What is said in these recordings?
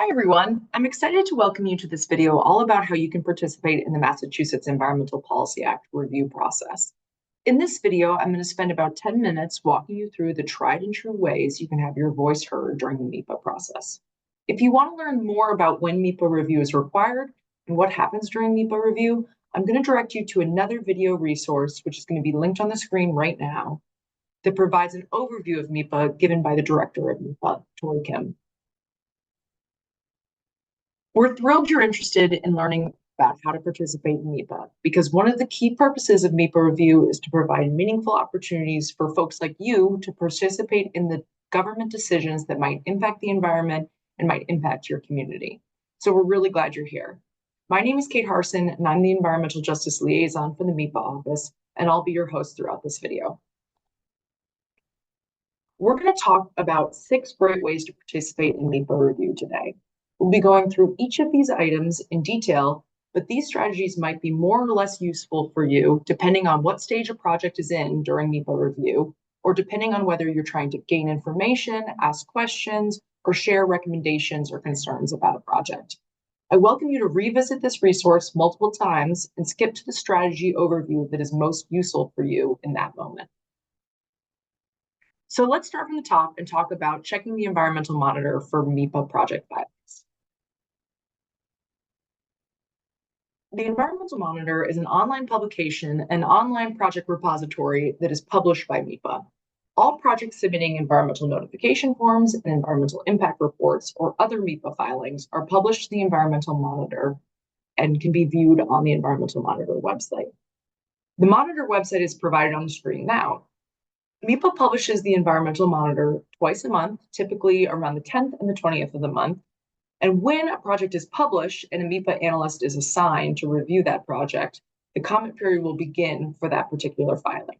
Hi, everyone. I'm excited to welcome you to this video all about how you can participate in the Massachusetts Environmental Policy Act review process. In this video, I'm going to spend about 10 minutes walking you through the tried and true ways you can have your voice heard during the MEPA process. If you want to learn more about when MEPA review is required and what happens during MEPA review, I'm going to direct you to another video resource, which is going to be linked on the screen right now, that provides an overview of MEPA given by the director of MEPA, Tori Kim. We're thrilled you're interested in learning about how to participate in MEPA, because one of the key purposes of MEPA review is to provide meaningful opportunities for folks like you to participate in the government decisions that might impact the environment and might impact your community. So we're really glad you're here. My name is Kate Harson, and I'm the Environmental Justice Liaison for the MEPA office, and I'll be your host throughout this video. We're going to talk about 6 great ways to participate in MEPA review today. We'll be going through each of these items in detail, but these strategies might be more or less useful for you depending on what stage a project is in during MEPA review, or depending on whether you're trying to gain information, ask questions, or share recommendations or concerns about a project. I welcome you to revisit this resource multiple times and skip to the strategy overview that is most useful for you in that moment. So let's start from the top and talk about checking the environmental monitor for MEPA project filings. The Environmental Monitor is an online publication and online project repository that is published by MEPA. All projects submitting environmental notification forms and environmental impact reports or other MEPA filings are published to the Environmental Monitor and can be viewed on the Environmental Monitor website. The Monitor website is provided on the screen now. MEPA publishes the Environmental Monitor twice a month, typically around the 10th and the 20th of the month. And when a project is published and a MEPA analyst is assigned to review that project, the comment period will begin for that particular filing.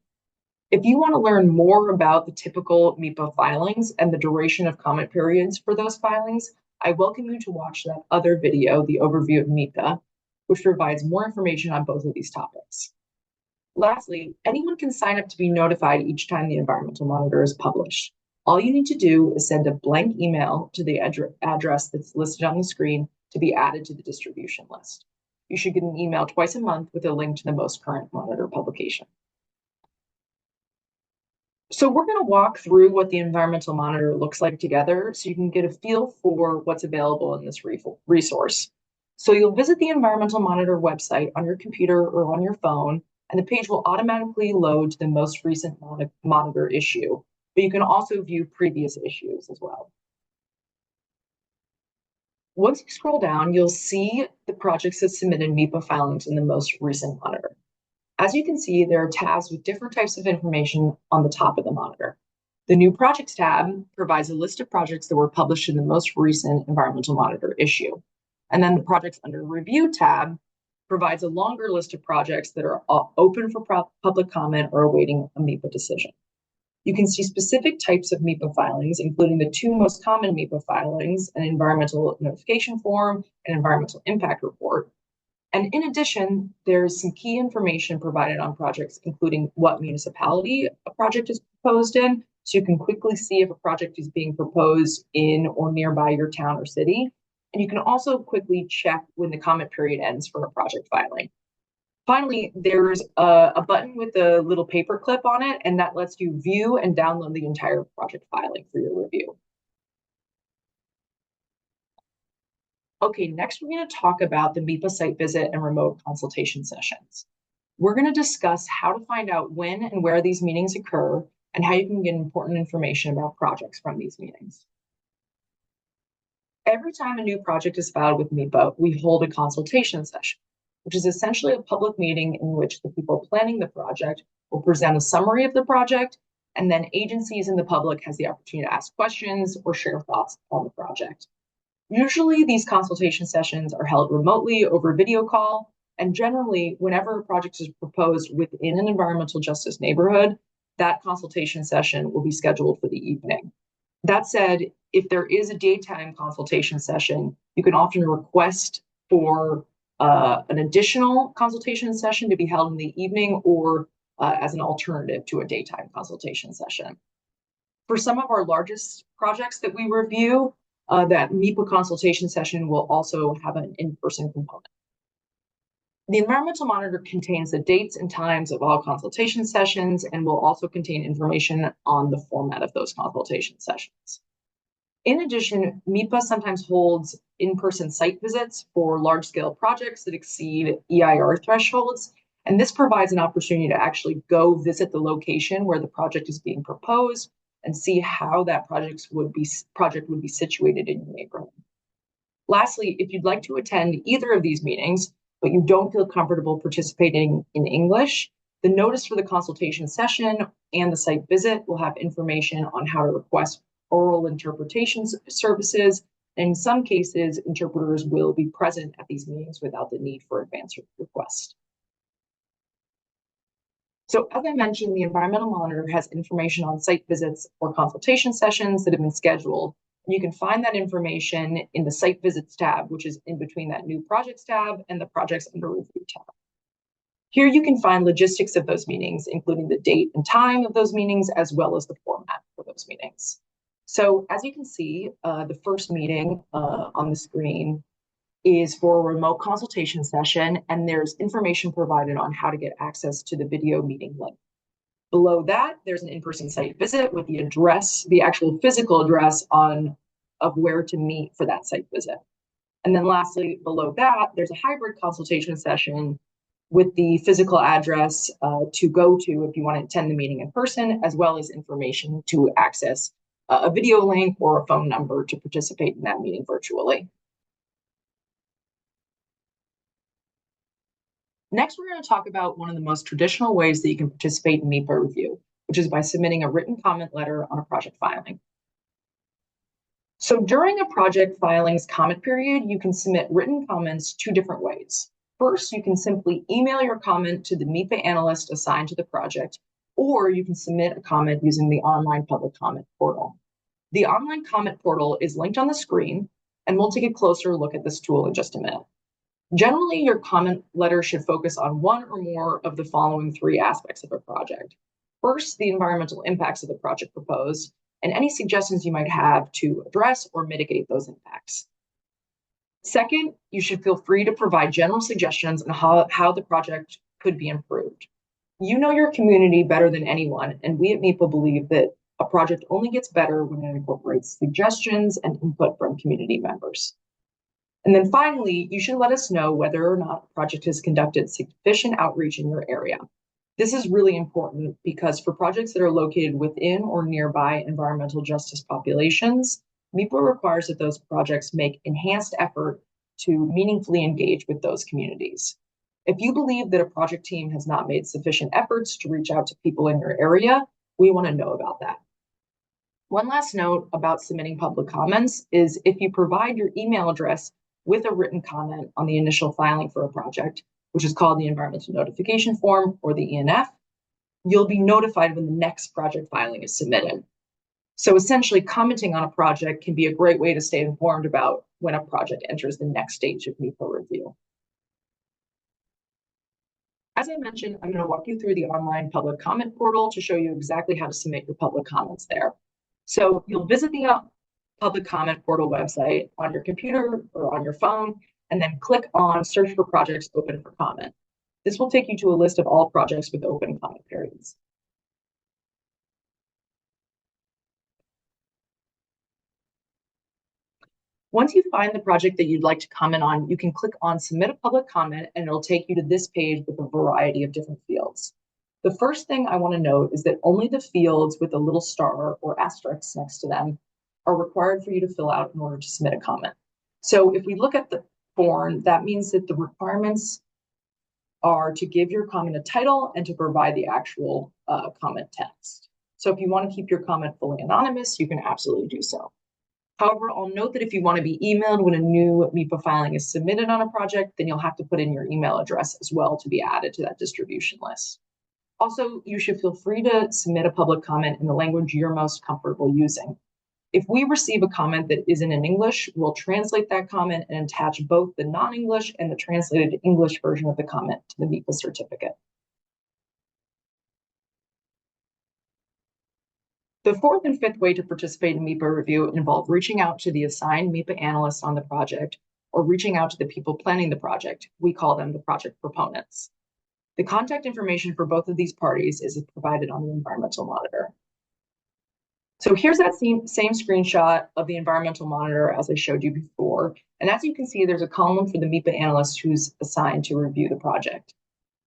If you want to learn more about the typical MEPA filings and the duration of comment periods for those filings, I welcome you to watch that other video, the overview of MEPA, which provides more information on both of these topics. Lastly, anyone can sign up to be notified each time the Environmental Monitor is published. All you need to do is send a blank email to the address that's listed on the screen to be added to the distribution list. You should get an email twice a month with a link to the most current Monitor publication. So we're going to walk through what the Environmental Monitor looks like together so you can get a feel for what's available in this resource. So you'll visit the Environmental Monitor website on your computer or on your phone, and the page will automatically load to the most recent Monitor issue. But you can also view previous issues as well. Once you scroll down, you'll see the projects that submitted MEPA filings in the most recent Monitor. As you can see, there are tabs with different types of information on the top of the Monitor. The New Projects tab provides a list of projects that were published in the most recent Environmental Monitor issue. And then the Projects Under Review tab provides a longer list of projects that are open for public comment or awaiting a MEPA decision. You can see specific types of MEPA filings, including the 2 most common MEPA filings, an environmental notification form and environmental impact report. And in addition, there's some key information provided on projects, including what municipality a project is proposed in, so you can quickly see if a project is being proposed in or nearby your town or city. And you can also quickly check when the comment period ends for a project filing. Finally, there's a button with a little paper clip on it, and that lets you view and download the entire project filing for your review. Okay, next we're going to talk about the MEPA site visit and remote consultation sessions. We're going to discuss how to find out when and where these meetings occur and how you can get important information about projects from these meetings. Every time a new project is filed with MEPA, we hold a consultation session, which is essentially a public meeting in which the people planning the project will present a summary of the project, and then agencies and the public has the opportunity to ask questions or share thoughts on the project. Usually, these consultation sessions are held remotely over video call, and generally, whenever a project is proposed within an environmental justice neighborhood, that consultation session will be scheduled for the evening. That said, if there is a daytime consultation session, you can often request for an additional consultation session to be held in the evening or as an alternative to a daytime consultation session. For some of our largest projects that we review, that MEPA consultation session will also have an in-person component. The environmental monitor contains the dates and times of all consultation sessions and will also contain information on the format of those consultation sessions. In addition, MEPA sometimes holds in-person site visits for large-scale projects that exceed EIR thresholds, and this provides an opportunity to actually go visit the location where the project is being proposed and see how that project would be situated in your neighborhood. Lastly, if you'd like to attend either of these meetings, but you don't feel comfortable participating in English, the notice for the consultation session and the site visit will have information on how to request oral interpretation services. In some cases, interpreters will be present at these meetings without the need for advance request. So as I mentioned, the environmental monitor has information on site visits or consultation sessions that have been scheduled. And you can find that information in the site visits tab, which is in between that new projects tab and the projects under review tab. Here you can find logistics of those meetings, including the date and time of those meetings, as well as the format for those meetings. So as you can see, the first meeting on the screen is for a remote consultation session, and there's information provided on how to get access to the video meeting link. Below that, there's an in-person site visit with the address, the actual physical address of where to meet for that site visit. And then lastly, below that, there's a hybrid consultation session with the physical address to go to if you want to attend the meeting in person, as well as information to access a video link or a phone number to participate in that meeting virtually. Next, we're going to talk about one of the most traditional ways that you can participate in MEPA review, which is by submitting a written comment letter on a project filing. So during a project filing's comment period, you can submit written comments two different ways. First, you can simply email your comment to the MEPA analyst assigned to the project, or you can submit a comment using the online public comment portal. The online comment portal is linked on the screen, and we'll take a closer look at this tool in just a minute. Generally, your comment letter should focus on one or more of the following three aspects of a project. First, the environmental impacts of the project proposed, and any suggestions you might have to address or mitigate those impacts. Second, you should feel free to provide general suggestions on how the project could be improved. You know your community better than anyone, and we at MEPA believe that a project only gets better when it incorporates suggestions and input from community members. And then finally, you should let us know whether or not the project has conducted sufficient outreach in your area. This is really important because for projects that are located within or nearby environmental justice populations, MEPA requires that those projects make enhanced effort to meaningfully engage with those communities. If you believe that a project team has not made sufficient efforts to reach out to people in your area, we want to know about that. One last note about submitting public comments is if you provide your email address with a written comment on the initial filing for a project, which is called the Environmental Notification Form or the ENF, you'll be notified when the next project filing is submitted. So essentially, commenting on a project can be a great way to stay informed about when a project enters the next stage of MEPA review. As I mentioned, I'm going to walk you through the online public comment portal to show you exactly how to submit your public comments there. So you'll visit the public comment portal website on your computer or on your phone, and then click on Search for Projects Open for Comment. This will take you to a list of all projects with open comment periods. Once you find the project that you'd like to comment on, you can click on Submit a Public Comment, and it'll take you to this page with a variety of different fields. The first thing I want to note is that only the fields with a little star or asterisk next to them are required for you to fill out in order to submit a comment. So if we look at the form, that means that the requirements are to give your comment a title and to provide the actual comment text. So if you want to keep your comment fully anonymous, you can absolutely do so. However, I'll note that if you want to be emailed when a new MEPA filing is submitted on a project, then you'll have to put in your email address as well to be added to that distribution list. Also, you should feel free to submit a public comment in the language you're most comfortable using. If we receive a comment that isn't in English, we'll translate that comment and attach both the non-English and the translated English version of the comment to the MEPA certificate. The fourth and fifth way to participate in MEPA review involve reaching out to the assigned MEPA analyst on the project or reaching out to the people planning the project. We call them the project proponents. The contact information for both of these parties is provided on the environmental monitor. So here's that same screenshot of the environmental monitor as I showed you before. And as you can see, there's a column for the MEPA analyst who's assigned to review the project.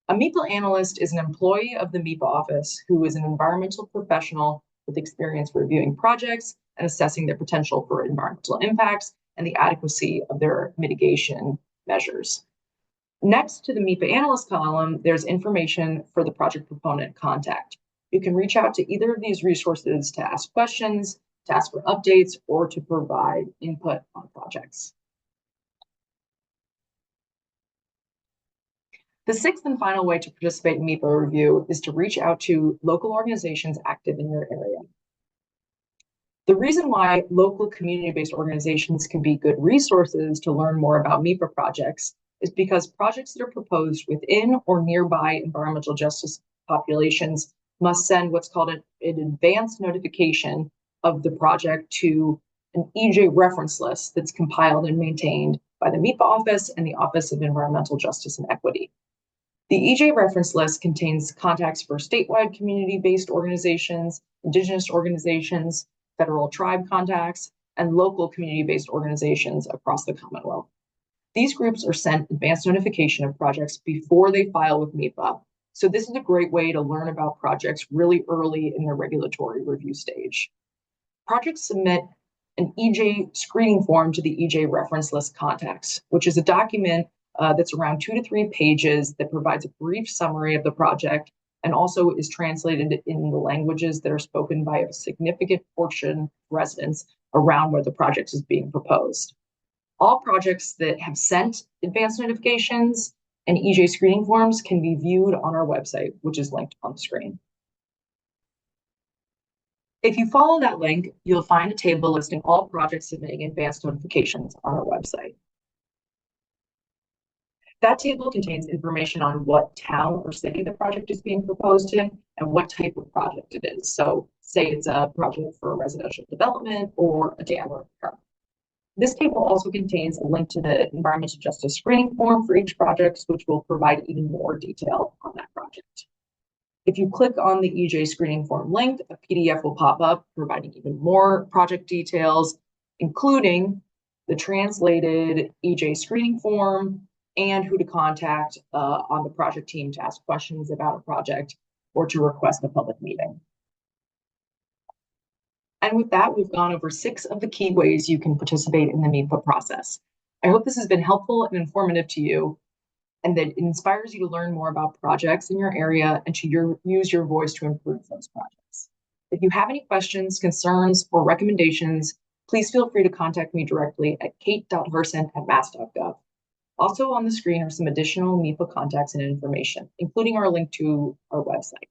A MEPA analyst is an employee of the MEPA office who is an environmental professional with experience reviewing projects and assessing their potential for environmental impacts and the adequacy of their mitigation measures. Next to the MEPA analyst column, there's information for the project proponent contact. You can reach out to either of these resources to ask questions, to ask for updates, or to provide input on projects. The sixth and final way to participate in MEPA review is to reach out to local organizations active in your area. The reason why local community-based organizations can be good resources to learn more about MEPA projects is because projects that are proposed within or nearby environmental justice populations must send what's called an advance notification of the project to an EJ reference list that's compiled and maintained by the MEPA office and the Office of Environmental Justice and Equity. The EJ reference list contains contacts for statewide community-based organizations, indigenous organizations, federal tribe contacts, and local community-based organizations across the Commonwealth. These groups are sent advance notification of projects before they file with MEPA. So this is a great way to learn about projects really early in the regulatory review stage. Projects submit an EJ screening form to the EJ reference list contacts, which is a document that's around 2 to 3 pages that provides a brief summary of the project and also is translated in the languages that are spoken by a significant portion of residents around where the project is being proposed. All projects that have sent advance notifications and EJ screening forms can be viewed on our website, which is linked on the screen. If you follow that link, you'll find a table listing all projects submitting advance notifications on our website. That table contains information on what town or city the project is being proposed in and what type of project it is. So say it's a project for residential development or a dam repair. This table also contains a link to the environmental justice screening form for each project, which will provide even more detail on that project. If you click on the EJ screening form link, a PDF will pop up providing even more project details, including the translated EJ screening form and who to contact on the project team to ask questions about a project or to request a public meeting. And with that, we've gone over 6 of the key ways you can participate in the MEPA process. I hope this has been helpful and informative to you and that it inspires you to learn more about projects in your area and to use your voice to improve those projects. If you have any questions, concerns, or recommendations, please feel free to contact me directly at kate.herson@mass.gov. Also on the screen are some additional MEPA contacts and information, including our link to our website.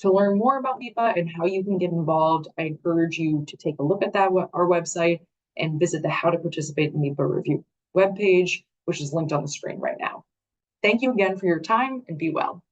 To learn more about MEPA and how you can get involved, I encourage you to take a look at our website and visit the How to Participate in MEPA Review webpage, which is linked on the screen right now. Thank you again for your time and be well.